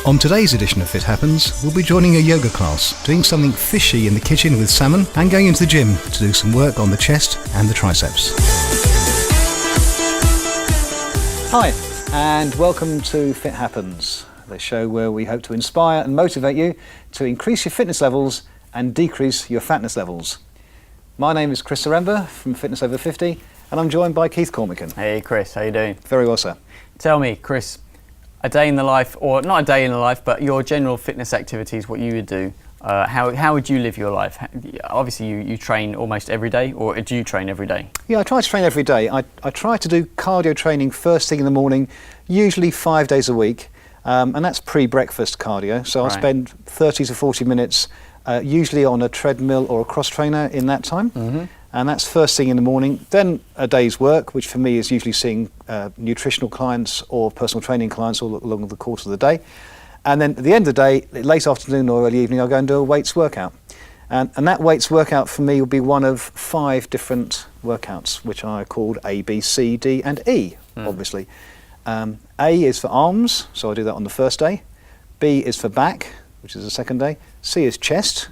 On today's edition of Fit Happens, we'll be joining a yoga class, doing something fishy in the kitchen with salmon, and going into the gym to do some work on the chest and the triceps. Hi, and welcome to Fit Happens, the show where we hope to inspire and motivate you to increase your fitness levels and decrease your fatness levels. My name is Chris Zaremba from Fitness Over 50, and I'm joined by Keith Cormican. Hey Chris, how you doing? Very well, sir. Tell me, Chris, a day in the life, or not a day in the life, but your general fitness activities, what you would do. How would you live your life? Obviously you train almost every day, or do you train every day? Yeah, I try to train every day. I try to do cardio training first thing in the morning, usually 5 days a week, and that's pre-breakfast cardio. So I'll spend 30 to 40 minutes usually on a treadmill or a cross trainer in that time. Mm-hmm. And that's first thing in the morning. Then a day's work, which for me is usually seeing nutritional clients or personal training clients all along the course of the day. And then at the end of the day, late afternoon or early evening, I'll go and do a weights workout. And that weights workout for me will be one of 5 different workouts, which I called A, B, C, D and E, obviously. A is for arms, so I do that on the first day. B is for back, which is the second day. C is chest.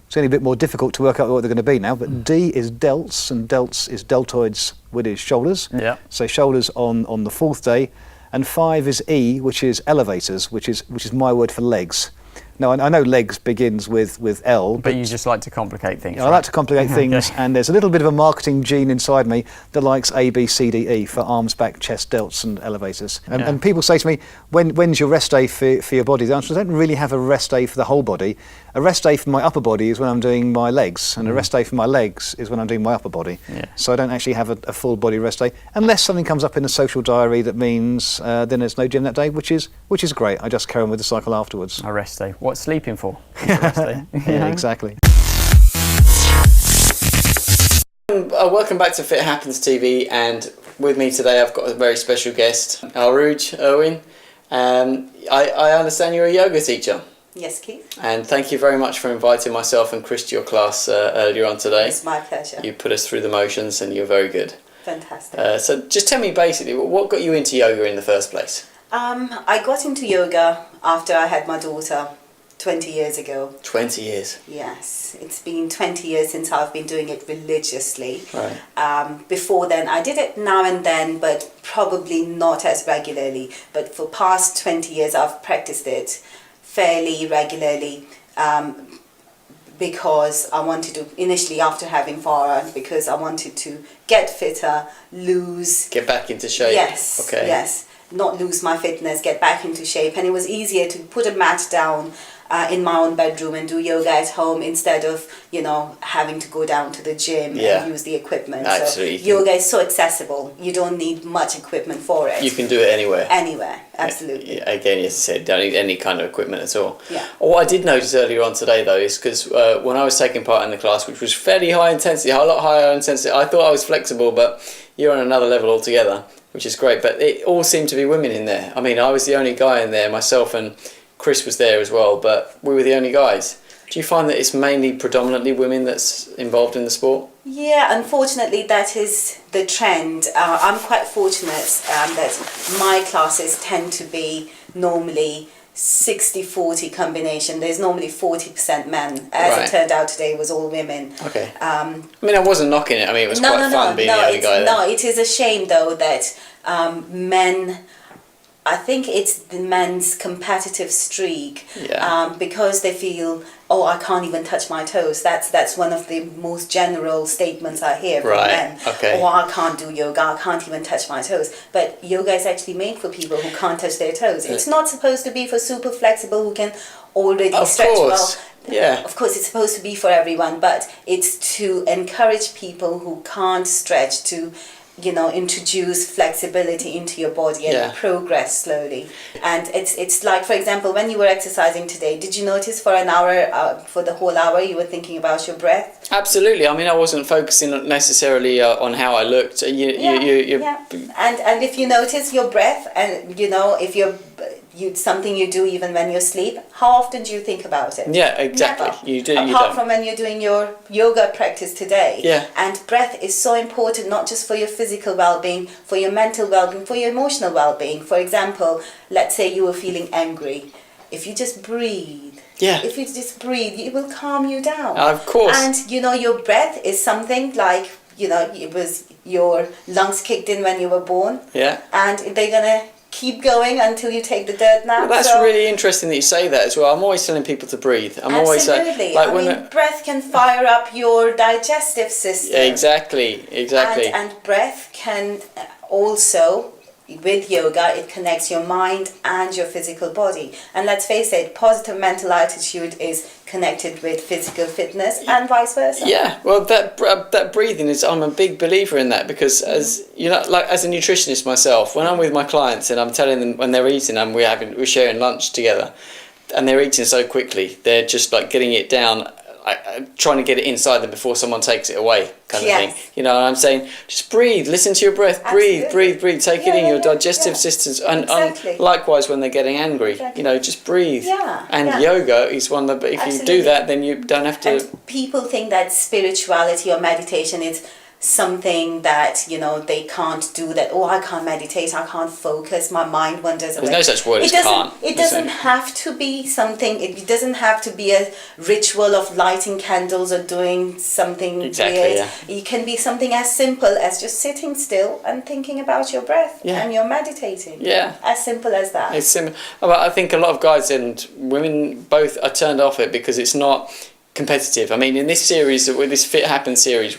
It's only a bit more difficult to work out what they're going to be now, but D is delts, and delts is deltoids with his shoulders. Yeah. So shoulders on the 4th day. And 5 is E, which is elevators, which is my word for legs. Now, I know legs begins with L. But you just like to complicate things, I like to complicate things, and there's a little bit of a marketing gene inside me that likes A, B, C, D, E for arms, back, chest, delts and elevators. And people say to me, when's your rest day for your body? The answer is I don't really have a rest day for the whole body. A rest day for my upper body is when I'm doing my legs, and a rest day for my legs is when I'm doing my upper body. Yeah. So I don't actually have a full body rest day, unless something comes up in the social diary that means then there's no gym that day, which is great. I just carry on with the cycle afterwards. A rest day. What's sleeping for? Rest day. Yeah, exactly. Welcome back to Fit Happens TV, and with me today I've got a very special guest, Aruj Irwin. I understand you're a yoga teacher. Yes, Keith. And thank you very much for inviting myself and Chris to your class earlier on today. It's my pleasure. You put us through the motions and you're very good. Fantastic. So just tell me basically, what got you into yoga in the first place? I got into yoga after I had my daughter 20 years ago. 20 years? Yes. It's been 20 years since I've been doing it religiously. Right. Before then, I did it now and then, but probably not as regularly. But for past 20 years, I've practiced it fairly regularly because I wanted to, initially after having Farah, because I wanted to get fitter, get back into shape. Yes, okay. Yes, not lose my fitness, get back into shape. And it was easier to put a mat down in my own bedroom and do yoga at home instead of, having to go down to the gym and use the equipment. Absolutely. So yoga is so accessible. You don't need much equipment for it. You can do it anywhere. Anywhere, absolutely. Yeah, again, as I said, don't need any kind of equipment at all. Yeah. What I did notice earlier on today, though, is because when I was taking part in the class, which was fairly high intensity, a lot higher intensity, I thought I was flexible, but you're on another level altogether, which is great. But it all seemed to be women in there. I mean, I was the only guy in there, myself and Chris was there as well, but we were the only guys. Do you find that it's mainly predominantly women that's involved in the sport? Yeah, unfortunately that is the trend. I'm quite fortunate that my classes tend to be normally 60-40 combination. There's normally 40% men. As it turned out today, it was all women. Okay. I mean, I wasn't knocking it. I mean, it was quite fun being the only guy there. No, it is a shame though that men... I think it's the men's competitive streak because they feel, I can't even touch my toes. That's one of the most general statements I hear from men. Okay. I can't do yoga, I can't even touch my toes. But yoga is actually made for people who can't touch their toes. It's not supposed to be for super flexible who can already stretch well. Yeah. Of course, it's supposed to be for everyone, but it's to encourage people who can't stretch to introduce flexibility into your body and progress slowly. And it's like, for example, when you were exercising today, did you notice for an hour, for the whole hour, you were thinking about your breath? Absolutely. I mean, I wasn't focusing necessarily on how I looked. And if you notice your breath, and if you're something you do even when you sleep, how often do you think about it? Yeah, exactly. Never. You do. Apart from when you're doing your yoga practice today. Yeah. And breath is so important, not just for your physical well-being, for your mental well-being, for your emotional well-being. For example, let's say you were feeling angry. if you just breathe. Yeah. If you just breathe, it will calm you down. Of course. And your breath is something like, it was your lungs kicked in when you were born. Yeah. And they're going to keep going until you take the dirt nap. Well, that's really interesting that you say that as well. I'm always telling people to breathe. Absolutely. Breath can fire up your digestive system. Exactly. And breath can also, with yoga, it connects your mind and your physical body. And let's face it, positive mental attitude is connected with physical fitness and vice versa. Yeah, well, that breathing is, I'm a big believer in that, because as as a nutritionist myself, when I'm with my clients and I'm telling them when they're eating and we're sharing lunch together, and they're eating so quickly, they're just like getting it down. Trying to get it inside them before someone takes it away, kind of thing. And I'm saying, just breathe, listen to your breath, breathe, take it in, your digestive systems, and likewise when they're getting angry, just breathe. And yoga is one that, if you do that, then you don't have to. And people think that spirituality or meditation is something that they can't do, that I can't meditate, I can't focus, my mind wanders away. There's no such word as can't. It doesn't have to be something, it doesn't have to be a ritual of lighting candles or doing something weird. It can be something as simple as just sitting still and thinking about your breath and you're meditating. As simple as that. It's simple. But I think a lot of guys and women both are turned off it because it's not competitive. I mean, in this series, with this FitHappens series,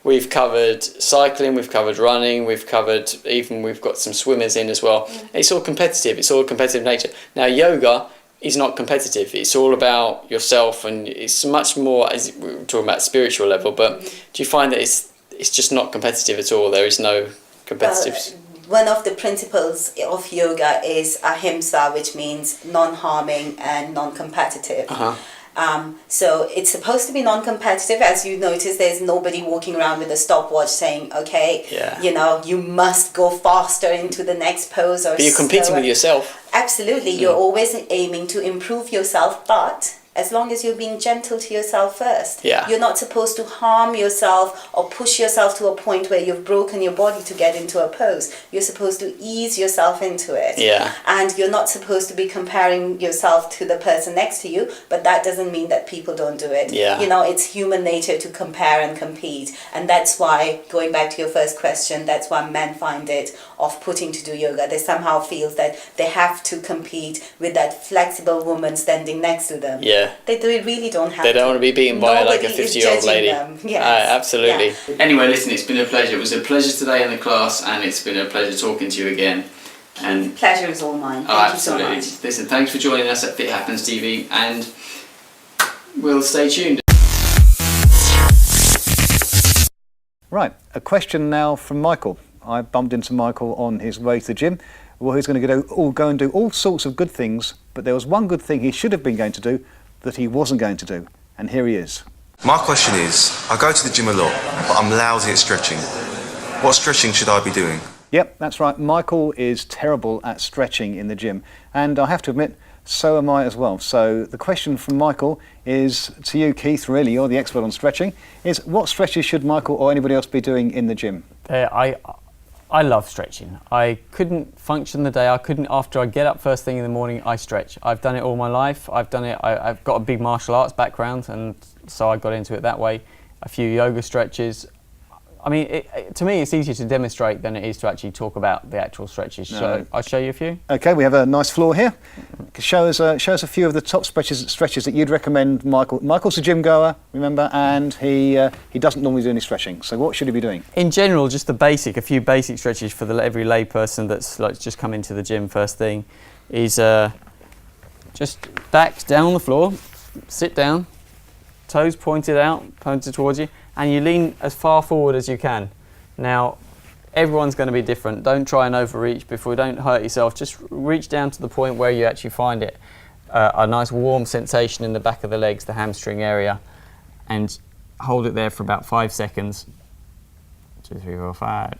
we've covered cycling, we've covered running, we've got some swimmers in as well. It's all competitive. It's all competitive nature. Now, yoga is not competitive. It's all about yourself, and it's much more, as we were talking about, spiritual level. But do you find that it's just not competitive at all? There is no competitive. One of the principles of yoga is ahimsa, which means non-harming and non-competitive. So it's supposed to be non-competitive. As you notice, there's nobody walking around with a stopwatch saying, okay, you must go faster into the next pose. But you're competing with yourself. Absolutely. You're always aiming to improve yourself, but as long as you're being gentle to yourself first. You're not supposed to harm yourself or push yourself to a point where you've broken your body to get into a pose. You're supposed to ease yourself into it. And you're not supposed to be comparing yourself to the person next to you, but that doesn't mean that people don't do it. It's human nature to compare and compete. And that's why, going back to your first question, that's why men find it off-putting to do yoga. They somehow feel that they have to compete with that flexible woman standing next to them. They really don't have to. They don't want to be beaten by like a 50-year-old lady. Absolutely. Anyway, listen, it's been a pleasure. It was a pleasure today in the class, and it's been a pleasure talking to you again. And pleasure is all mine. Thank you so much. Listen, thanks for joining us at FitHappens TV, and we'll stay tuned. Right, a question now from Michael. I bumped into Michael on his way to the gym. Well, he's going to go and do all sorts of good things, but there was one good thing he should have been going to do that he wasn't going to do, and here he is. My question is, I go to the gym a lot, but I'm lousy at stretching. What stretching should I be doing? Yep, that's right. Michael is terrible at stretching in the gym, and I have to admit, so am I as well. So the question from Michael is to you, Keith, really, you're the expert on stretching, is what stretches should Michael or anybody else be doing in the gym? I love stretching. I couldn't function the day. After I get up first thing in the morning, I stretch. I've done it all my life. I've got a big martial arts background, and so I got into it that way. A few yoga stretches. I mean, to me, it's easier to demonstrate than it is to actually talk about the actual stretches. So I'll show you a few. Okay, we have a nice floor here. Show us a few of the top stretches that you'd recommend, Michael. Michael's a gym goer, remember, and he doesn't normally do any stretching. So what should he be doing? In general, just a few basic stretches for every lay person that's like just come into the gym first thing is just back down on the floor, sit down, toes pointed towards you, and you lean as far forward as you can. Now, everyone's going to be different. Don't try and overreach don't hurt yourself. Just reach down to the point where you actually find it a nice warm sensation in the back of the legs, the hamstring area, and hold it there for about 5 seconds. 2, 3, 4, 5.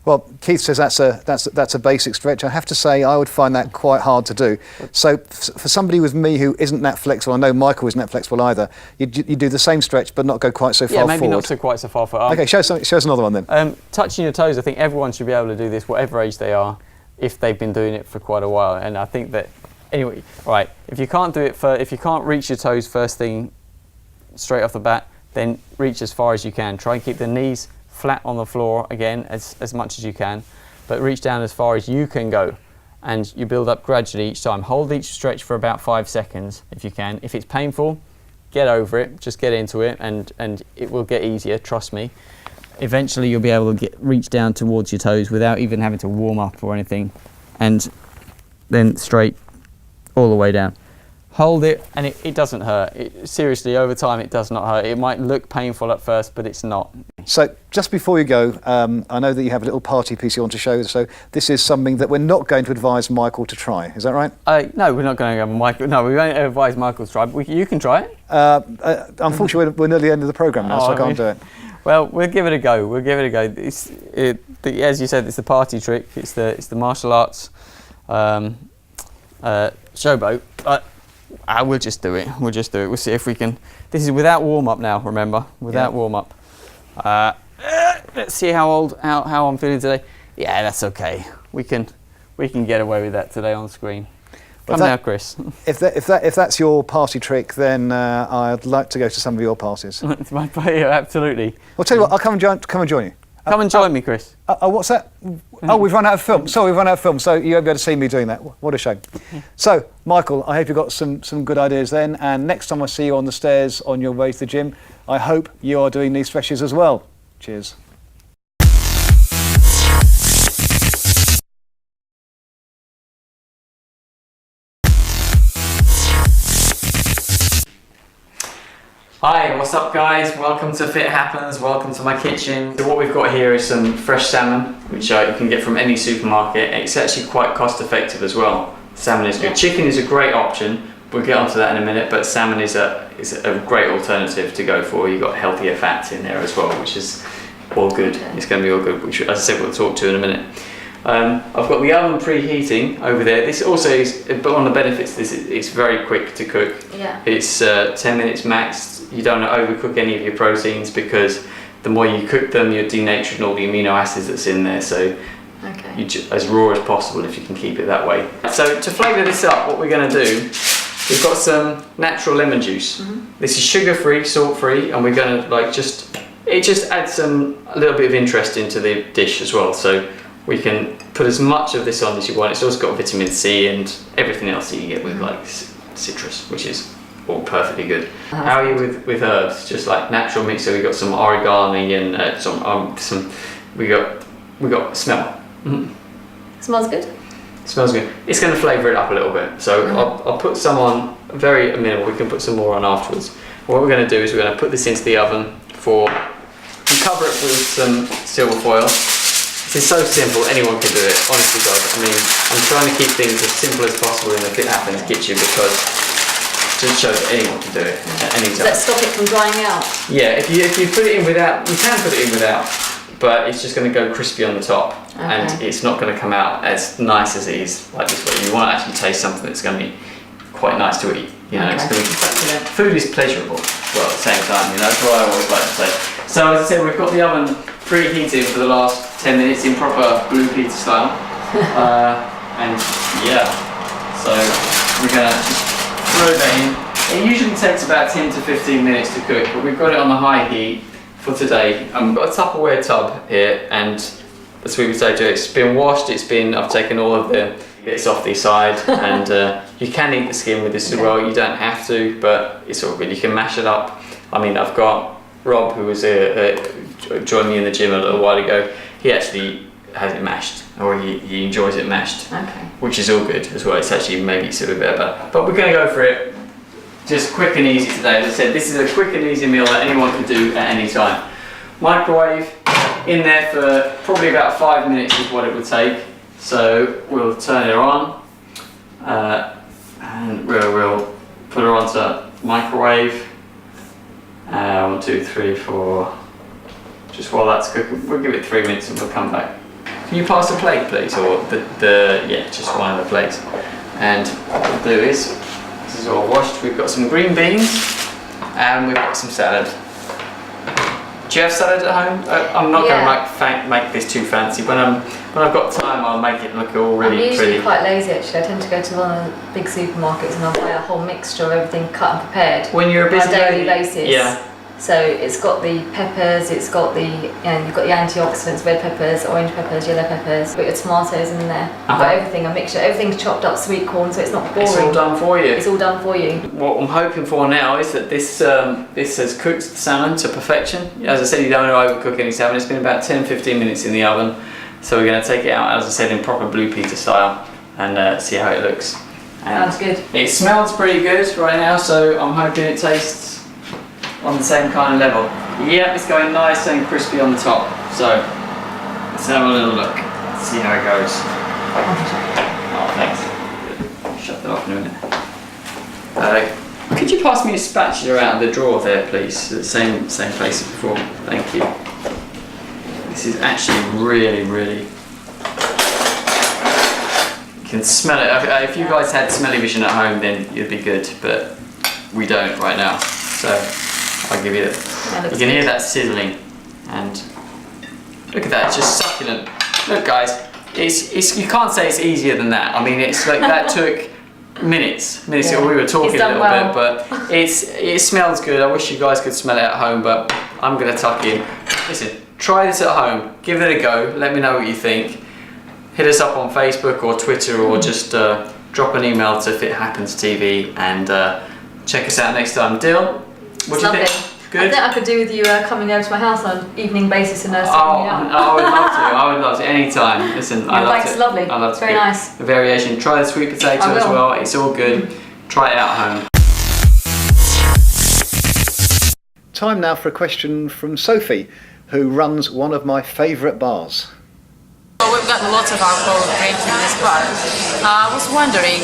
Well, Keith says that's a basic stretch. I have to say I would find that quite hard to do. So for somebody with me who isn't that flexible, I know Michael isn't that flexible either, you do the same stretch but not go quite so far forward. Yeah, maybe not quite so far forward. Okay, show us another one then. Touching your toes, I think everyone should be able to do this, whatever age they are, if they've been doing it for quite a while. And I think that Anyway, right. If you can't do it if you can't reach your toes first thing, straight off the bat, then reach as far as you can. Try and keep the knees flat on the floor again as much as you can, but reach down as far as you can go, and you build up gradually each time. Hold each stretch for about 5 seconds if you can. If it's painful, get over it. Just get into it, and it will get easier. Trust me. Eventually, you'll be able to reach down towards your toes without even having to warm up or anything, and then straight all the way down. Hold it, and it doesn't hurt. Seriously, over time, it does not hurt. It might look painful at first, but it's not. So just before you go, I know that you have a little party piece you want to show. So this is something that we're not going to advise Michael to try. Is that right? No, we're not going to go Michael. No, we won't advise Michael to try. But you can try it. Unfortunately, we're near the end of the programme now, so I can't do it. Well, we'll give it a go. We'll give it a go. As you said, it's the party trick. It's the martial arts showboat. We'll just do it. We'll just do it. We'll see if we can. This is without warm up now. Remember, without warm up. Let's see how I'm feeling today. Yeah, that's okay. We can get away with that today on screen. Come now, Chris. If that's your party trick, then I'd like to go to some of your parties. It's my party, absolutely. I'll tell you what. I'll come and join you. Come and join me, Chris. What's that? Oh, we've run out of film. Sorry, we've run out of film, so you won't be able to see me doing that. What a shame. So, Michael, I hope you've got some good ideas then, and next time I see you on the stairs on your way to the gym, I hope you are doing these stretches as well. Cheers. Hi, what's up guys? Welcome to FitHappens, welcome to my kitchen. So what we've got here is some fresh salmon, which you can get from any supermarket. It's actually quite cost effective as well. Salmon is good. Chicken is a great option, we'll get onto that in a minute, but salmon is a great alternative to go for. You've got healthier fats in there as well, which is all good. It's going to be all good, which as I said we'll talk to in a minute. I've got the oven preheating over there. This also is, but one of the benefits, it's very quick to cook. Yeah. It's 10 minutes max. You don't overcook any of your proteins because the more you cook them, you're denaturing all the amino acids that's in there. So as raw as possible if you can keep it that way. So to flavour this up, what we're going to do, we've got some natural lemon juice. This is sugar-free, salt-free, and we're going to it just adds a little bit of interest into the dish as well. So we can put as much of this on as you want. It's also got vitamin C and everything else that you get with like citrus, which is all perfectly good. How are you with herbs? Just like natural mix. So we got some origami and some. We got smell. Smells good. Smells good. It's going to flavour it up a little bit. So I'll put some on very minimal. We can put some more on afterwards. What we're going to do is we're going to put this into the oven and cover it with some silver foil. It's so simple, anyone can do it, honestly God. I mean, I'm trying to keep things as simple as possible in the FitHappens kitchen because it just shows that anyone can do it at any time. Does that stop it from drying out? Yeah, if you put it in without, you can put it in without, but it's just going to go crispy on the top and it's not going to come out as nice as it is like this way. You want to actually taste something that's going to be quite nice to eat. You know, it's going to be, food is pleasurable, well at the same time, you know, that's what I always like to say. So as I said, we've got the oven preheated for the last 10 minutes in proper blue pizza style. And yeah, so we're going to just throw that in. It usually takes about 10 to 15 minutes to cook, but we've got it on the high heat for today. We've got a Tupperware tub here, and that's what we say to it. It's been washed, I've taken all of the bits off the side, and you can eat the skin with this as well. You don't have to, but it's all good. You can mash it up. I mean, I've got Rob, who was joined me in the gym a little while ago. He actually has it mashed, or he enjoys it mashed, which is all good as well. It's actually maybe it's a bit better, but we're going to go for it. Just quick and easy today. As I said, this is a quick and easy meal that anyone can do at any time. Microwave in there for probably about 5 minutes is what it would take. So we'll turn it on, and we'll put her onto microwave. 1, 2, 3, 4. Just while that's cooking, we'll give it 3 minutes and we'll come back. Can you pass the plate, please, or just one of the plates? And what we'll do is, this is all washed. We've got some green beans and we've got some salad. Do you have salad at home? I'm not going to make this too fancy. When I've got time, I'll make it look all really I'm usually pretty. quite lazy actually. I tend to go to one of the big supermarkets and I'll buy a whole mixture of everything cut and prepared. When you're a busy on a daily lady, basis. yeah. So it's got the peppers, it's got the, you've got the antioxidants, red peppers, orange peppers, yellow peppers, put your tomatoes in there. You've got everything, a mixture, everything's chopped up, sweet corn, so it's not boring. It's all done for you. It's all done for you. What I'm hoping for now is that this has cooked the salmon to perfection. As I said, you don't want to overcook any salmon. It's been about 10-15 minutes in the oven. So we're going to take it out, as I said, in proper Blue Peter style and see how it looks. And sounds good. It smells pretty good right now, so I'm hoping it tastes on the same kind of level. Yep, it's going nice and crispy on the top. So let's have a little look, see how it goes. Oh, thanks. Shut that off in a minute. Could you pass me a spatula out of the drawer there, please? The same place as before. Thank you. This is actually really, really. You can smell it. If you guys had smelly vision at home, then you'd be good, but we don't right now. So I'll give you that. You can hear that sizzling, and look at that. It's just succulent. Look, guys. It's you can't say it's easier than that. I mean, it's like that took minutes. Yeah. We were talking a little bit, but it smells good. I wish you guys could smell it at home, but I'm gonna tuck in. Listen, try this at home. Give it a go. Let me know what you think. Hit us up on Facebook or Twitter, or just drop an email to FitHappens TV and check us out next time. Dill, what do you think? Good? I think I could do with you coming over to my house on an evening basis and sorting me out. I would love to. I would love to. Anytime. Listen, I love it. It's lovely. I love it's very nice. The variation. Try the sweet potato as well. It's all good. Try it out at home. Time now for a question from Sophie, who runs one of my favourite bars. Well, we've got lots of alcohol drinks in this bar. I was wondering,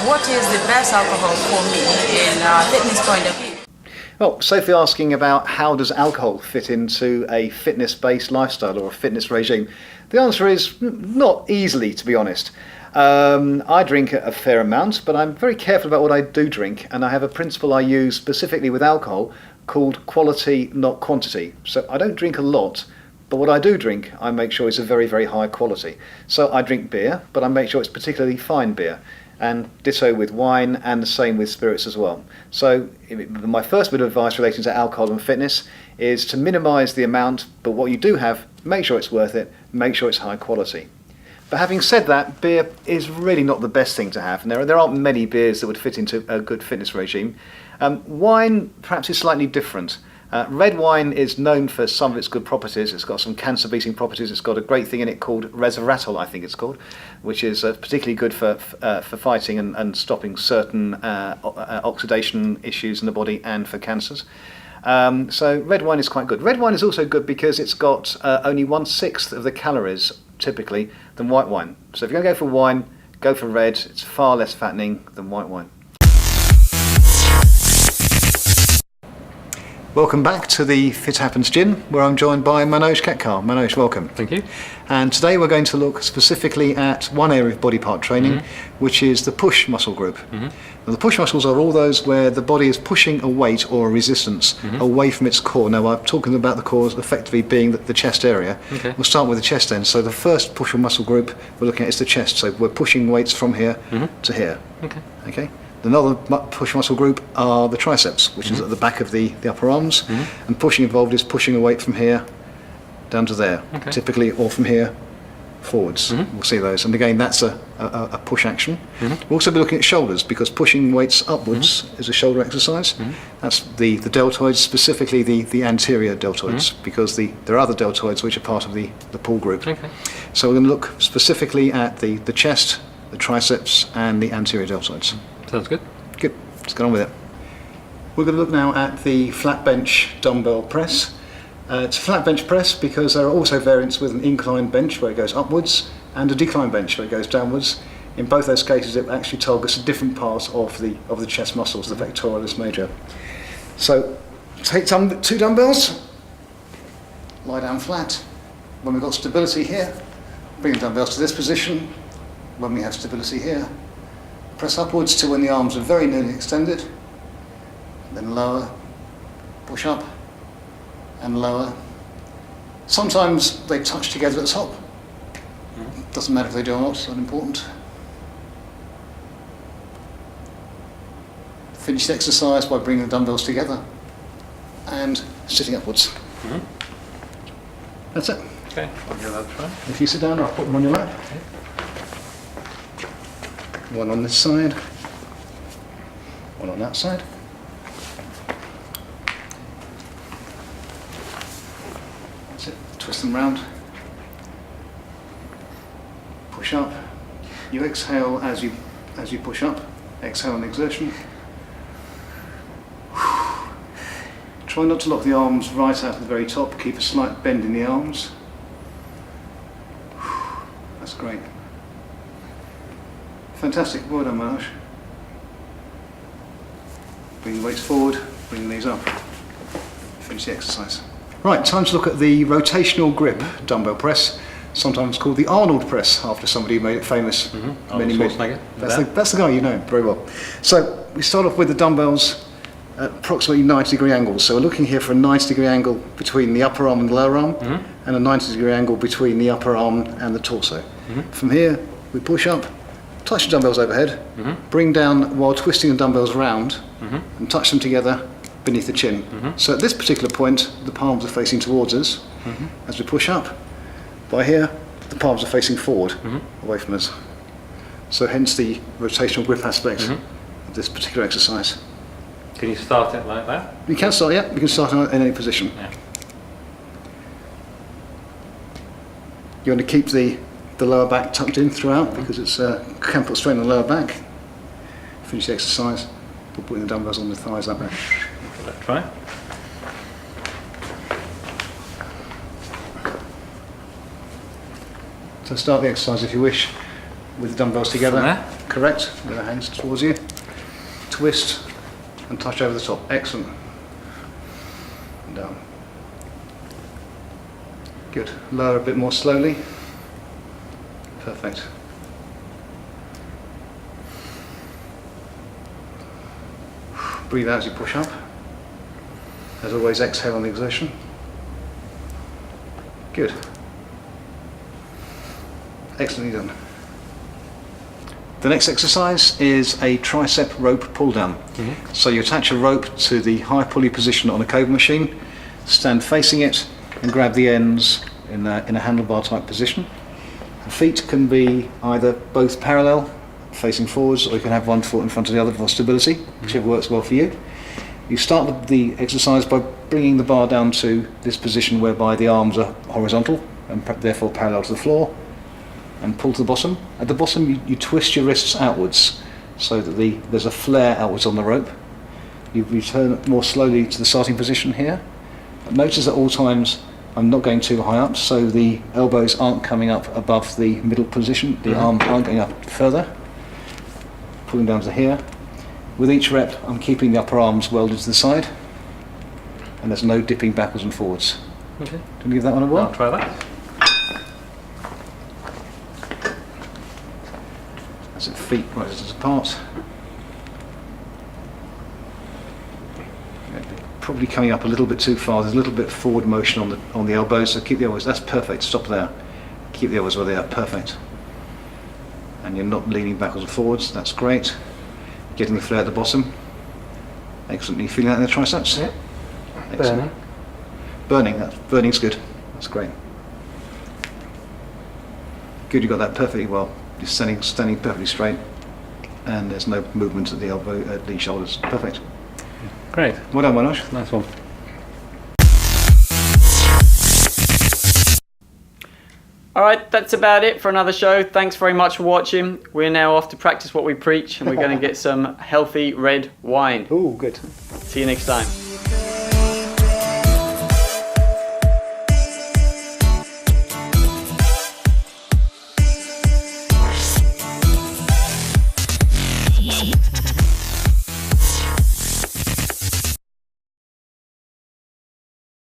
what is the best alcohol for me in a fitness point of view? Well, Sophie asking about how does alcohol fit into a fitness-based lifestyle or a fitness regime. The answer is not easily, to be honest. I drink a fair amount, but I'm very careful about what I do drink, and I have a principle I use specifically with alcohol called quality, not quantity. So I don't drink a lot, but what I do drink, I make sure is a very, very high quality. So I drink beer, but I make sure it's particularly fine beer. And ditto with wine, and the same with spirits as well. So my first bit of advice relating to alcohol and fitness is to minimise the amount, but what you do have, make sure it's worth it, make sure it's high quality. But having said that, beer is really not the best thing to have, and there aren't many beers that would fit into a good fitness regime. Wine perhaps is slightly different. Red wine is known for some of its good properties. It's got some cancer-beating properties. It's got a great thing in it called resveratrol, I think it's called, which is particularly good for fighting and stopping certain oxidation issues in the body and for cancers. So red wine is quite good. Red wine is also good because it's got only 1/6 of the calories, typically, than white wine. So if you're going to go for wine, go for red. It's far less fattening than white wine. Welcome back to the FitHappens gym, where I'm joined by Manoj Katkar. Manoj, welcome. Thank you. And today we're going to look specifically at one area of body part training, which is the push muscle group. Now, the push muscles are all those where the body is pushing a weight or a resistance away from its core. Now, I'm talking about the core effectively being the chest area. Okay. We'll start with the chest then. So the first push muscle group we're looking at is the chest. So we're pushing weights from here to here. Okay. Another push muscle group are the triceps, which is at the back of the upper arms, and pushing involved is pushing a weight from here down to there, typically, or from here forwards. We'll see those, and again that's a push action. We'll also be looking at shoulders, because pushing weights upwards is a shoulder exercise. That's the deltoids, specifically the anterior deltoids, because there are other deltoids which are part of the pull group. So we're going to look specifically at the chest, the triceps, and the anterior deltoids. Sounds good. Good, let's get on with it. We're going to look now at the flat bench dumbbell press. It's a flat bench press because there are also variants with an incline bench where it goes upwards and a decline bench where it goes downwards. In both those cases it actually targets a different part of the chest muscles, the pectoralis major. So take two dumbbells, lie down flat. When we've got stability here, bring the dumbbells to this position. When we have stability here, press upwards to when the arms are very nearly extended, then lower, push up, and lower. Sometimes they touch together at the top. Doesn't matter if they do or not, it's not important. Finish the exercise by bringing the dumbbells together and sitting upwards. That's it. Okay, I'll give that a try. If you sit down, I'll put them on your lap. One on this side, one on that side. That's it. Twist them round. Push up. You exhale as you push up. Exhale on exertion. Try not to lock the arms right out at the very top. Keep a slight bend in the arms. That's great. Fantastic. Well done, Manoj. Bring the weights forward. Bring the knees up. Finish the exercise. Right, time to look at the rotational grip dumbbell press, sometimes called the Arnold press, after somebody who made it famous. That's the guy, you know very well. So we start off with the dumbbells at approximately 90-degree angles. So we're looking here for a 90-degree angle between the upper arm and the lower arm, and a 90-degree angle between the upper arm and the torso. From here, we push up, touch the dumbbells overhead, bring down while twisting the dumbbells around, and touch them together beneath the chin. So at this particular point, the palms are facing towards us. As we push up, by here, the palms are facing forward, away from us. So hence the rotational grip aspect of this particular exercise. Can you start it like that? You can start, yeah, you can start in any position. Yeah. You want to keep the lower back tucked in throughout, because it's can put strain on the lower back. Finish the exercise, putting the dumbbells on the thighs like that. Let's try. So start the exercise if you wish, with the dumbbells together. From there? Correct, with the hands towards you. Twist and touch over the top. Excellent. And down. Good. Lower a bit more slowly. Perfect. Breathe out as you push up. As always, exhale on the exertion. Good. Excellently done. The next exercise is a tricep rope pull down. So you attach a rope to the high pulley position on a cable machine, stand facing it and grab the ends in a handlebar type position. The feet can be either both parallel, facing forwards, or you can have one foot in front of the other for stability, whichever works well for you. You start the exercise by bringing the bar down to this position whereby the arms are horizontal and therefore parallel to the floor, and pull to the bottom. At the bottom you twist your wrists outwards so that there's a flare outwards on the rope. You return more slowly to the starting position here. Notice at all times I'm not going too high up, so the elbows aren't coming up above the middle position, the arms aren't going up further. Pulling down to here. With each rep I'm keeping the upper arms welded to the side, and there's no dipping backwards and forwards. Okay. Do you want to give that one a whirl? I'll try that. That's it, feet right distance apart. Probably coming up a little bit too far. There's a little bit forward motion on the elbows, so keep the elbows. That's perfect. Stop there. Keep the elbows where they are. Perfect. And you're not leaning backwards and forwards. That's great. Getting the flare at the bottom. Excellent. Are you feeling that in the triceps? Yeah. Excellent. Burning. Burning's good. That's great. Good. You got that perfectly well. You're standing perfectly straight, and there's no movement at the elbow, at the shoulders. Perfect. Great. Well done, Manoj. Nice one. Alright, that's about it for another show. Thanks very much for watching. We're now off to practice what we preach, and we're going to get some healthy red wine. Oh, good. See you next time.